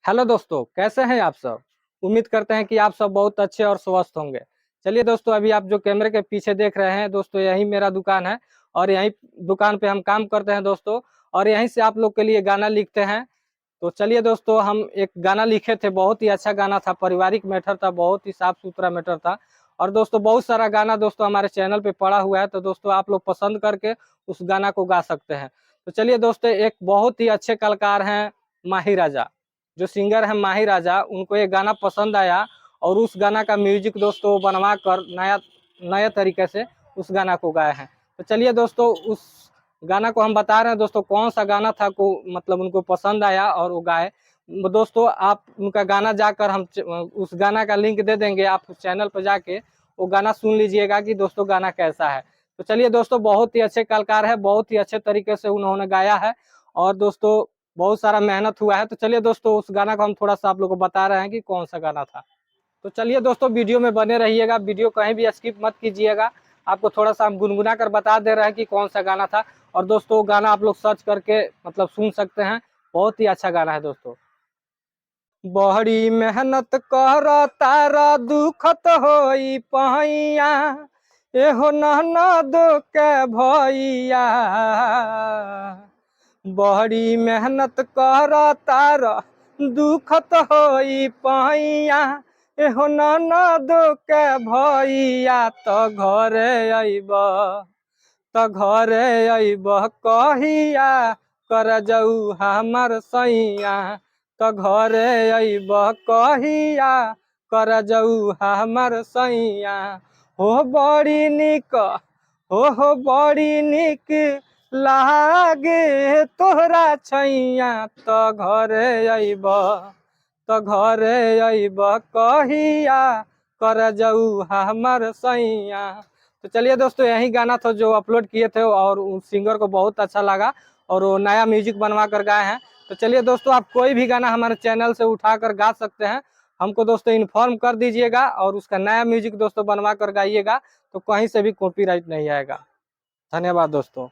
Hello दोस्तों, कैसे हैं आप सब। उम्मीद करते हैं कि आप सब बहुत अच्छे और स्वस्थ होंगे। चलिए दोस्तों, अभी आप जो कैमरे के पीछे देख रहे हैं दोस्तों, यही मेरा दुकान है और यही दुकान पे हम काम करते हैं दोस्तों। और यहीं से आप लोग के लिए गाना लिखते हैं। तो चलिए दोस्तों, हम एक गाना लिखे थे, बहुत ही अच्छा गाना था, पारिवारिक मैटर था, बहुत ही साफ सुथरा मैटर था। और दोस्तों बहुत सारा गाना दोस्तों हमारे चैनल पे पड़ा हुआ है, तो दोस्तों आप लोग पसंद करके उस गाना को गा सकते हैं। तो चलिए दोस्तों, एक बहुत ही अच्छे कलाकार हैं माही राजा, जो सिंगर है माही राजा, उनको ये गाना पसंद आया और उस गाना का म्यूजिक दोस्तों बनवा कर नया नए तरीके से उस गाना को गाए हैं। तो चलिए दोस्तों, उस गाना को हम बता रहे हैं दोस्तों, कौन सा गाना था को मतलब उनको पसंद आया और वो गाए। दोस्तों आप उनका गाना जाकर हम उस गाना का लिंक दे देंगे, आप उस चैनल पर जाके वो गाना सुन लीजिएगा कि दोस्तों गाना कैसा है। तो चलिए दोस्तों, बहुत ही अच्छे कलाकार है, बहुत ही अच्छे तरीके से उन्होंने गाया है और दोस्तों बहुत सारा मेहनत हुआ है। तो चलिए दोस्तों, उस गाना को हम थोड़ा सा आप लोग को बता रहे हैं कि कौन सा गाना था। तो चलिए दोस्तों, वीडियो में बने रहिएगा, वीडियो कहीं भी स्किप मत कीजिएगा। आपको थोड़ा सा हम गुनगुना कर बता दे रहे हैं कि कौन सा गाना था। और दोस्तों गाना आप लोग सर्च करके मतलब सुन सकते हैं, बहुत ही अच्छा गाना है दोस्तों। बड़ी मेहनत कर तारा दुखत होई पहिया, एहो ननद के भैया। बड़ी मेहनत कर तारा दुखत होई पहिया, एहो ननद के भैया। तो घरे अइब कहिया, कर जाऊ हमर सैया। तो घरे अइब कहिया, कर जाऊ हमर सैया। हो बड़ी निक, हो बड़ी निक लागे तोहरा छैया। तो घरे अइब, तो घरे अइब कहिया, कर जाऊ हमर सैया। तो चलिए दोस्तों, यही गाना था जो अपलोड किए थे और उस सिंगर को बहुत अच्छा लगा और वो नया म्यूजिक बनवा कर गाए हैं। तो चलिए दोस्तों, आप कोई भी गाना हमारे चैनल से उठा कर गा सकते हैं, हमको दोस्तों इन्फॉर्म कर दीजिएगा और उसका नया म्यूजिक दोस्तों बनवा कर गाइएगा, तो कहीं से भी कॉपीराइट नहीं आएगा। धन्यवाद दोस्तों।